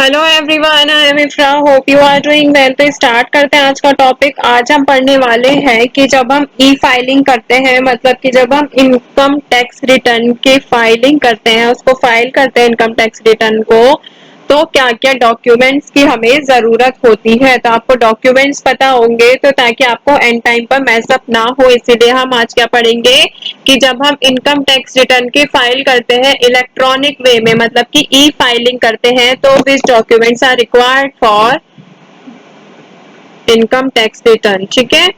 Hello everyone, I am Ifra, hope you are doing well. तो start करते हैं आज का टॉपिक। आज हम पढ़ने वाले हैं कि जब हम ई फाइलिंग करते हैं, मतलब कि जब हम इनकम टैक्स रिटर्न की फाइलिंग करते हैं, उसको फाइल करते हैं इनकम टैक्स रिटर्न को, तो क्या क्या डॉक्यूमेंट्स की हमें जरूरत होती है। तो आपको डॉक्यूमेंट्स पता होंगे तो ताकि आपको एंड टाइम पर मैसअप ना हो, इसीलिए हम आज क्या पढ़ेंगे कि जब हम इनकम टैक्स रिटर्न की फाइल करते हैं इलेक्ट्रॉनिक वे में, मतलब कि ई फाइलिंग करते हैं, तो which documents are required for income tax return. ठीक है,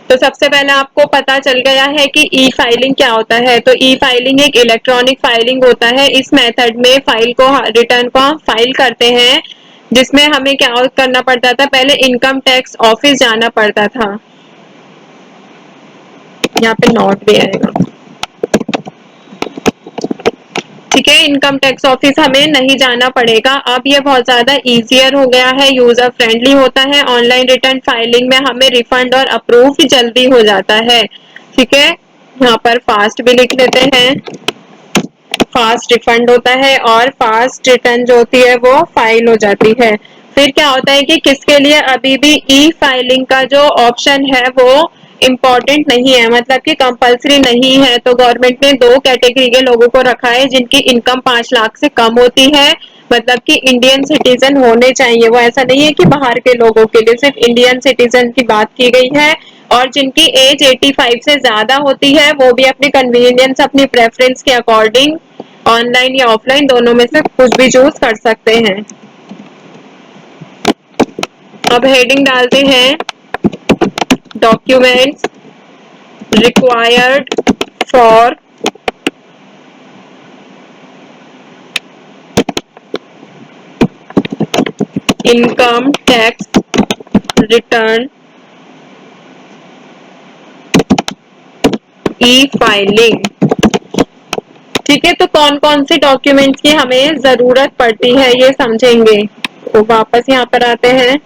तो सबसे पहले आपको पता चल गया है कि ई फाइलिंग क्या होता है। तो ई फाइलिंग एक इलेक्ट्रॉनिक फाइलिंग होता है। इस मेथड में फाइल को, रिटर्न को हम फाइल करते हैं, जिसमें हमें क्या करना पड़ता था, पहले इनकम टैक्स ऑफिस जाना पड़ता था। यहाँ पे नोट भी आएगा। ठीक है, इनकम टैक्स ऑफिस हमें नहीं जाना पड़ेगा। अब ये बहुत ज्यादा इजियर हो गया है, यूजर फ्रेंडली होता है। ऑनलाइन रिटर्न फाइलिंग में हमें रिफंड और अप्रूव जल्दी हो जाता है। ठीक है, यहाँ पर फास्ट भी लिख लेते हैं। फास्ट रिफंड होता है और फास्ट रिटर्न जो होती है वो फाइल हो जाती है। फिर क्या होता है कि किसके लिए अभी भी ई फाइलिंग का जो ऑप्शन है वो इम्पोर्टेंट नहीं है, मतलब कि कंपलसरी नहीं है। तो गवर्नमेंट ने दो कैटेगरी के लोगों को रखा है, जिनकी इनकम 5 लाख से कम होती है, मतलब कि इंडियन सिटीजन होने चाहिए। वो ऐसा नहीं है कि बाहर के लोगों के लिए, सिर्फ इंडियन सिटीजन की बात की गई है। और जिनकी एज 85 से ज्यादा होती है वो भी अपने कन्वीनियंस, अपनी प्रेफरेंस के अकॉर्डिंग ऑनलाइन या ऑफलाइन दोनों में से कुछ भी चूज कर सकते हैं। अब हेडिंग डालते हैं, documents required for income tax return E filing. ठीक है, तो कौन कौन से डॉक्यूमेंट्स की हमें जरूरत पड़ती है ये समझेंगे। तो वापस यहाँ पर आते हैं।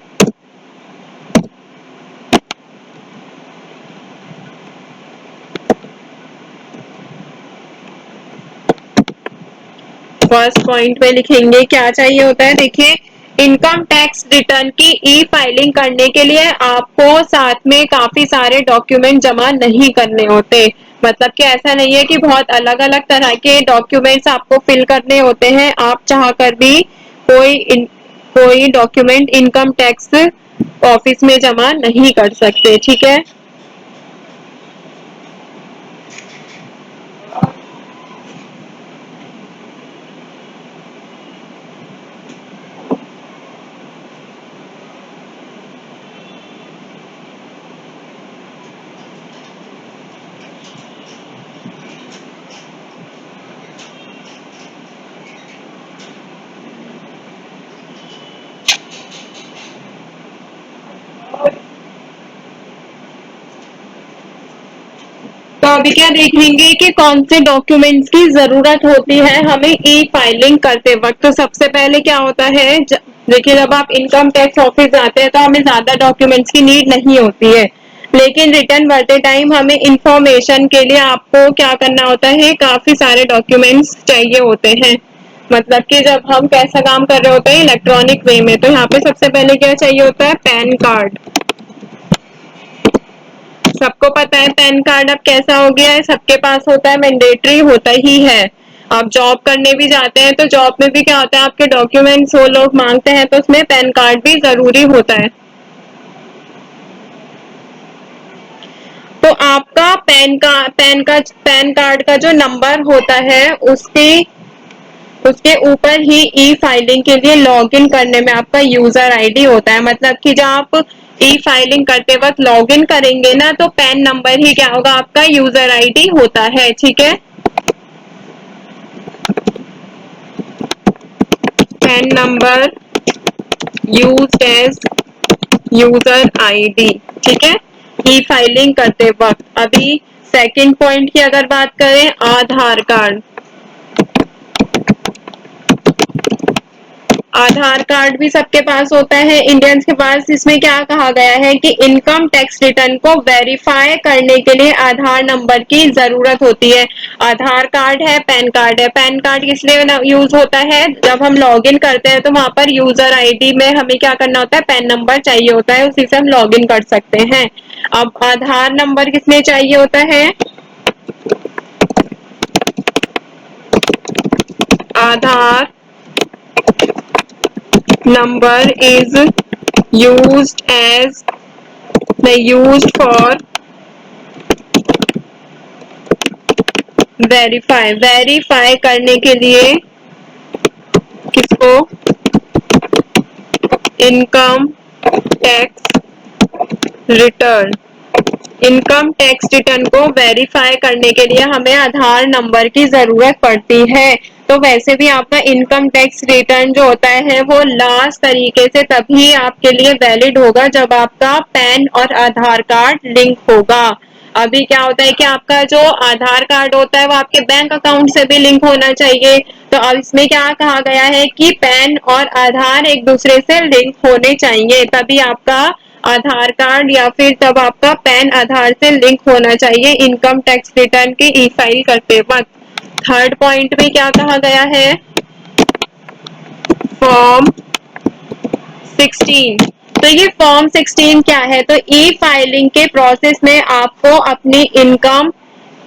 फर्स्ट पॉइंट में लिखेंगे क्या चाहिए होता है। देखिए, इनकम टैक्स रिटर्न की ई फाइलिंग करने के लिए आपको साथ में काफी सारे डॉक्यूमेंट जमा नहीं करने होते। मतलब कि ऐसा नहीं है कि बहुत अलग अलग तरह के डॉक्यूमेंट्स आपको फिल करने होते हैं। आप चाह कर भी कोई डॉक्यूमेंट इनकम टैक्स ऑफिस में जमा नहीं कर सकते। ठीक है, तो अभी क्या देखेंगे कि कौन से डॉक्यूमेंट्स की जरूरत होती है हमें ई फाइलिंग करते वक्त। तो सबसे पहले क्या होता है, देखिए जब आप इनकम टैक्स ऑफिस जाते हैं तो हमें ज्यादा डॉक्यूमेंट्स की नीड नहीं होती है, लेकिन रिटर्न भरते टाइम हमें इंफॉर्मेशन के लिए आपको क्या करना होता है, काफी सारे डॉक्यूमेंट्स चाहिए होते हैं। मतलब कि जब हम कैसा काम कर रहे होते हैं इलेक्ट्रॉनिक वे में, तो यहाँ पे सबसे पहले क्या चाहिए होता है, पैन कार्ड। सबको पता है पैन कार्ड अब कैसा हो गया है, सबके पास होता है, मैंडेटरी होता ही है। आप जॉब करने भी जाते हैं तो जॉब में भी क्या होता है, आपके डॉक्यूमेंट्स वो लोग मांगते हैं, तो उसमें पैन कार्ड भी जरूरी होता है। तो आपका पैन कार्ड का जो नंबर होता है उसके ऊपर ही ई फाइलिंग के लिए लॉगिन करने में आपका यूजर आईडी होता है। मतलब कि जब आप ई फाइलिंग करते वक्त लॉगिन करेंगे ना, तो पैन नंबर ही क्या होगा, आपका यूजर आईडी होता है। ठीक है, PAN number used as user ID. ठीक है, ई फाइलिंग करते वक्त। अभी सेकंड पॉइंट की अगर बात करें, आधार कार्ड। आधार कार्ड भी सबके पास होता है इंडियंस के पास। इसमें क्या कहा गया है कि इनकम टैक्स रिटर्न को वेरीफाई करने के लिए आधार नंबर की जरूरत होती है। आधार कार्ड है, पैन कार्ड है। पैन कार्ड किस लिए यूज होता है? जब हम लॉगिन करते हैं तो वहां पर यूजर आईडी में हमें क्या करना होता है, पैन नंबर चाहिए होता है, उसी से हम लॉगिन कर सकते हैं। अब आधार नंबर किस लिए चाहिए होता है? आधार number is used for verify करने के लिए किसको? Income tax return. Income tax return को वेरीफाई करने के लिए हमें आधार नंबर की जरूरत पड़ती है। तो वैसे भी आपका इनकम टैक्स रिटर्न जो होता है वो लास्ट तरीके से तभी आपके लिए वैलिड होगा जब आपका पैन और आधार कार्ड लिंक होगा। अभी क्या होता है कि आपका जो आधार कार्ड होता है वो आपके बैंक अकाउंट से भी लिंक होना चाहिए। तो अब इसमें क्या कहा गया है कि पैन और आधार एक दूसरे से लिंक होने चाहिए, तभी आपका आधार कार्ड या फिर तब आपका पैन आधार से लिंक होना चाहिए इनकम टैक्स रिटर्न की ई फाइल करते वक्त। थर्ड पॉइंट में क्या कहा गया है? फॉर्म 16। तो ये फॉर्म 16 क्या है? तो ई फाइलिंग के प्रोसेस में आपको अपनी इनकम,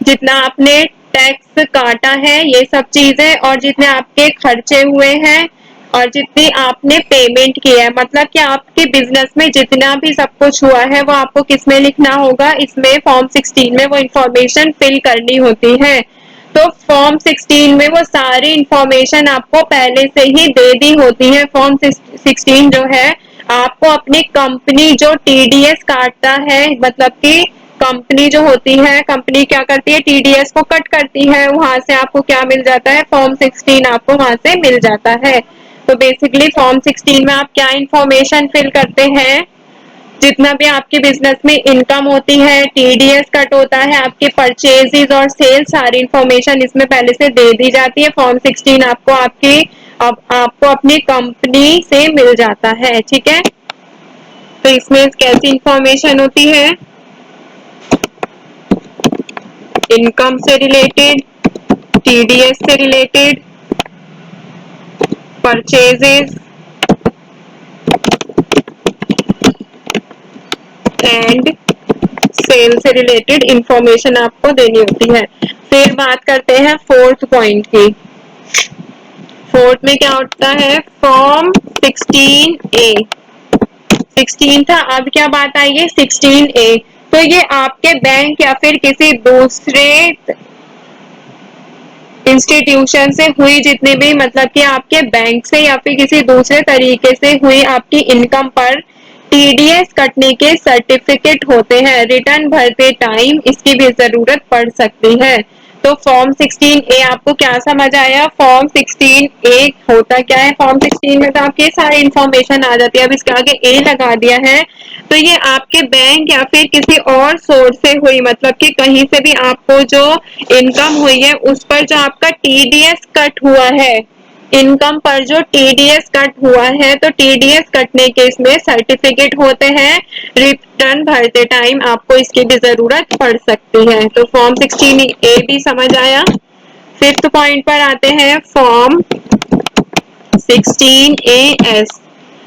जितना आपने टैक्स काटा है ये सब चीजें, और जितने आपके खर्चे हुए हैं और जितनी आपने पेमेंट की है, मतलब कि आपके बिजनेस में जितना भी सब कुछ हुआ है वो आपको किस में लिखना होगा? इसमें फॉर्म 16 में वो इंफॉर्मेशन फिल करनी होती है। तो फॉर्म 16 में वो सारी इंफॉर्मेशन आपको पहले से ही दे दी होती है। फॉर्म 16 जो है आपको अपनी कंपनी जो टीडीएस काटता है, मतलब कि कंपनी जो होती है, कंपनी क्या करती है, टीडीएस को कट करती है, वहां से आपको क्या मिल जाता है? फॉर्म 16 आपको वहां से मिल जाता है। तो बेसिकली फॉर्म 16 में आप क्या इंफॉर्मेशन फिल करते हैं? जितना भी आपके बिजनेस में इनकम होती है, टीडीएस कट होता है, आपके परचेजेस और सेल, सारी इंफॉर्मेशन इसमें पहले से दे दी जाती है। फॉर्म 16 आपको आपको अपनी कंपनी से मिल जाता है, ठीक है। तो इसमें कैसी इंफॉर्मेशन होती है? इनकम से रिलेटेड, टीडीएस से रिलेटेड, परचेजेस एंड सेल से रिलेटेड इंफॉर्मेशन आपको देनी होती है। फिर बात करते हैं फोर्थ पॉइंट की। फोर्थ में क्या होता है? Form 16A। 16 था, अब क्या बात आई है? 16A। तो ये आपके बैंक या फिर किसी दूसरे इंस्टीट्यूशन से हुई जितनी भी, मतलब कि आपके बैंक से या फिर किसी दूसरे तरीके से हुई आपकी इनकम पर टीडीएस कटने के सर्टिफिकेट होते हैं। रिटर्न भरते टाइम इसकी भी जरूरत पड़ सकती है। तो फॉर्म 16A आपको क्या समझ आया? फॉर्म 16A होता क्या है? फॉर्म 16 में तो आपकी सारी इंफॉर्मेशन आ जाती है। अब इसके आगे ए लगा दिया है, तो ये आपके बैंक या फिर किसी और सोर्स से हुई, मतलब कि कहीं से भी आपको जो इनकम हुई है उस पर जो आपका टीडीएस कट हुआ है, इनकम पर जो टीडीएस कट हुआ है, तो टीडीएस कटने के इसमें सर्टिफिकेट होते हैं। रिटर्न भरते टाइम आपको इसकी भी जरूरत पड़ सकती है। तो फॉर्म 16A भी समझ आया। फिफ्थ पॉइंट पर आते हैं, फॉर्म 16AS।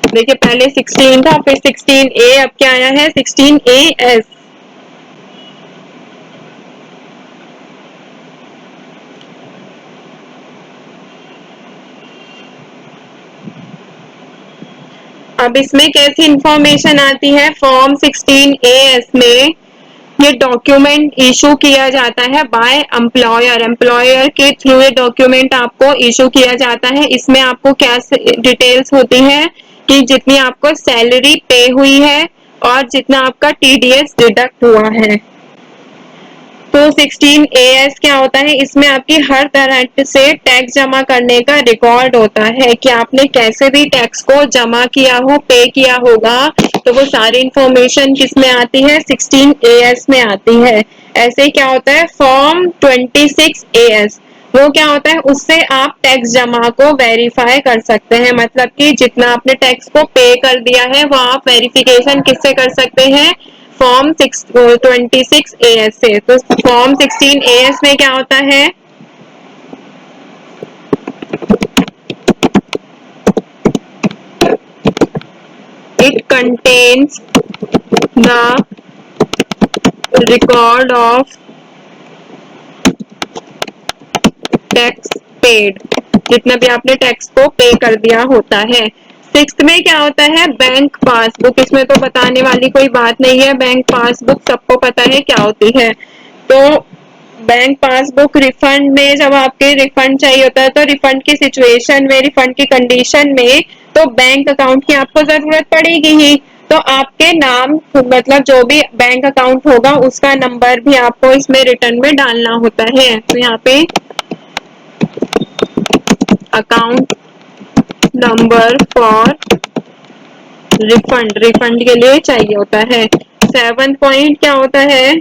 देखिए पहले 16 था, फिर 16A, अब क्या आया है? 16AS। अब इसमें कैसी इंफॉर्मेशन आती है? फॉर्म 16AS में ये डॉक्यूमेंट इशू किया जाता है बाय एम्प्लॉयर। एम्प्लॉयर के थ्रू ये डॉक्यूमेंट आपको इशू किया जाता है। इसमें आपको क्या डिटेल्स होती है कि जितनी आपको सैलरी पे हुई है और जितना आपका टीडीएस डिडक्ट हुआ है। तो 16AS क्या होता है? इसमें आपकी हर तरह से टैक्स जमा करने का रिकॉर्ड होता है कि आपने कैसे भी टैक्स को जमा किया हो, पे किया होगा, तो वो सारी इंफॉर्मेशन किस में आती है? 16AS में आती है। ऐसे क्या होता है? Form 26AS। वो क्या होता है, उससे आप टैक्स जमा को वेरीफाई कर सकते हैं, मतलब कि जितना आपने टैक्स को पे कर दिया है वो आप वेरिफिकेशन किससे कर सकते हैं, फॉर्म 26A से। तो फॉर्म 16AS में क्या होता है, it contains the record of tax paid, जितना भी आपने टैक्स को पे कर दिया होता है। सिक्स्थ में क्या होता है, बैंक पासबुक। इसमें तो बताने वाली कोई बात नहीं है, बैंक पासबुक सबको पता है क्या होती है। तो बैंक पासबुक रिफंड में, जब आपके रिफंड चाहिए होता है तो रिफंड की सिचुएशन में, रिफंड की कंडीशन में तो बैंक अकाउंट की आपको जरूरत पड़ेगी ही। तो आपके नाम, मतलब जो भी बैंक अकाउंट होगा उसका नंबर भी आपको इसमें रिटर्न में डालना होता है। तो यहाँ पे account number for refund, refund के लिए चाहिए होता है। 7 पॉइंट क्या होता है,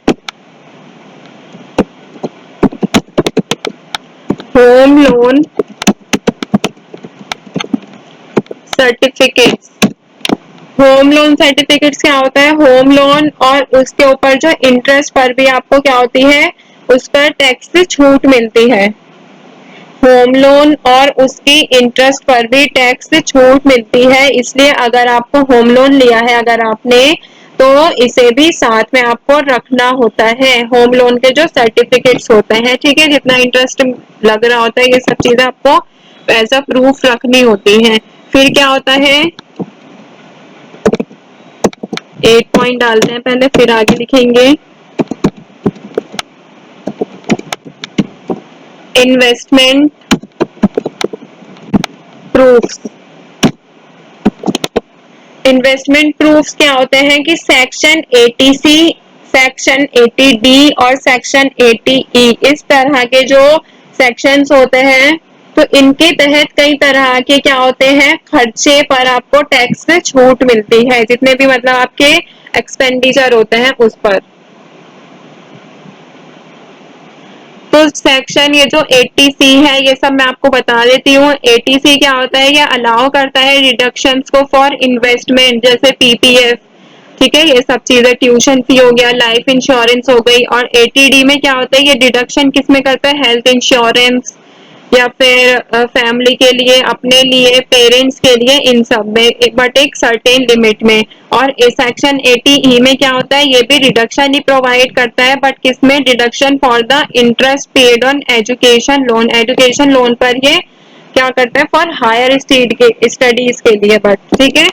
home loan certificates. Home loan certificates क्या होता है, होम लोन और उसके ऊपर जो इंटरेस्ट पर भी आपको क्या होती है, उस पर टैक्स से छूट मिलती है। होम लोन और उसकी इंटरेस्ट पर भी टैक्स से छूट मिलती है, इसलिए अगर आपको होम लोन लिया है अगर आपने, तो इसे भी साथ में आपको रखना होता है, होम लोन के जो सर्टिफिकेट्स होते हैं, ठीक है, जितना इंटरेस्ट लग रहा होता है ये सब चीजें आपको एज अ प्रूफ रखनी होती हैं। फिर क्या होता है, 8 पॉइंट डालते हैं पहले फिर आगे लिखेंगे। Investment proof. इन्वेस्टमेंट प्रूफ्स क्या होते हैं कि सेक्शन 80C, सेक्शन 80D और सेक्शन 80E, इस तरह के जो सेक्शंस होते हैं, तो इनके तहत कई तरह के क्या होते हैं, खर्चे पर आपको टैक्स से छूट मिलती है, जितने भी मतलब आपके एक्सपेंडिचर होते हैं उस पर। तो सेक्शन ये जो 80C है ये सब मैं आपको बता देती हूँ। 80C क्या होता है, ये अलाउ करता है रिडक्शंस को फॉर इन्वेस्टमेंट, जैसे पीपीएफ, ठीक है, ये सब चीजें, ट्यूशन फी हो गया, लाइफ इंश्योरेंस हो गई। और 80D में क्या होता है, ये डिडक्शन किस में करता है, हेल्थ इंश्योरेंस या फिर फैमिली के लिए, अपने लिए, पेरेंट्स के लिए, इन सब में, बट एक सर्टेन लिमिट में। और सेक्शन 80E में क्या होता है, ये भी डिडक्शन ही प्रोवाइड करता है, बट किसमें, deduction for the interest paid on education loan, education loan पर ये क्या करता है, फॉर हायर स्टडीज के लिए, बट ठीक है।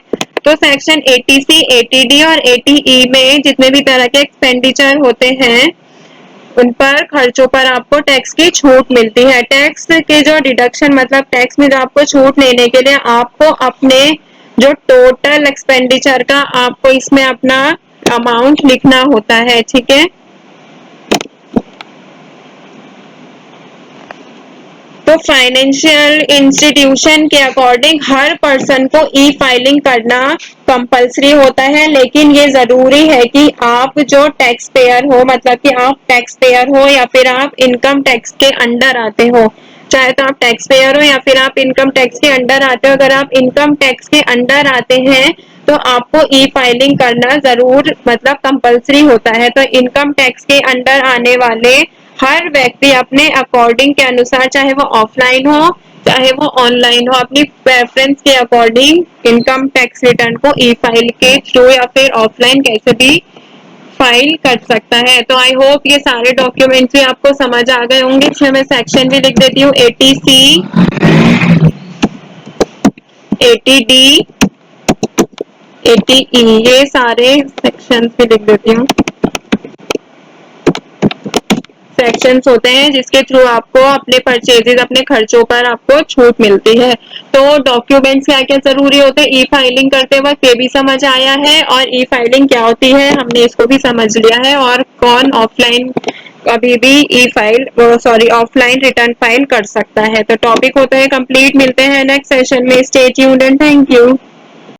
तो सेक्शन 80C, 80D और 80E में जितने भी तरह के एक्सपेंडिचर होते हैं उन पर खर्चों पर आपको टैक्स की छूट मिलती है। टैक्स के जो डिडक्शन, मतलब टैक्स में जो आपको छूट लेने के लिए आपको अपने जो टोटल एक्सपेंडिचर का आपको इसमें अपना अमाउंट लिखना होता है, ठीक है। तो फाइनेंशियल इंस्टीट्यूशन के अकॉर्डिंग हर पर्सन को ई फाइलिंग करना कंपलसरी होता है, लेकिन ये जरूरी है कि आप जो टैक्स पेयर हो, मतलब कि आप टैक्स पेयर हो या फिर आप इनकम टैक्स के अंडर आते हो, चाहे तो आप टैक्स पेयर हो या फिर आप इनकम टैक्स के अंडर आते हो। अगर आप इनकम टैक्स के अंडर आते हैं तो आपको ई फाइलिंग करना जरूर, मतलब कंपलसरी होता है। तो इनकम टैक्स के अंडर आने वाले हर व्यक्ति अपने अकॉर्डिंग के अनुसार, चाहे वो ऑफलाइन हो चाहे वो ऑनलाइन हो, अपनी प्रेफरेंस के अकॉर्डिंग इनकम टैक्स रिटर्न को ई फाइल के थ्रू या फिर ऑफलाइन कैसे भी फाइल कर सकता है। तो आई होप ये सारे डॉक्यूमेंट्स भी आपको समझ आ गए होंगे। इसमें मैं सेक्शन भी लिख देती हूँ, 80C, 80D, 80E, ये सारे सेक्शन भी लिख देती हूँ। सेक्शंस होते हैं जिसके थ्रू आपको अपने परचेजेस, अपने खर्चों पर आपको छूट मिलती है। तो डॉक्यूमेंट्स क्या क्या जरूरी होते हैं ई फाइलिंग करते वक्त, ये भी समझ आया है, और ई फाइलिंग क्या होती है हमने इसको भी समझ लिया है, और कौन ऑफलाइन अभी भी e file, sorry, offline return file कर सकता है। तो टॉपिक होता है कंप्लीट। मिलते हैं नेक्स्ट सेशन में। Stay tuned and thank you.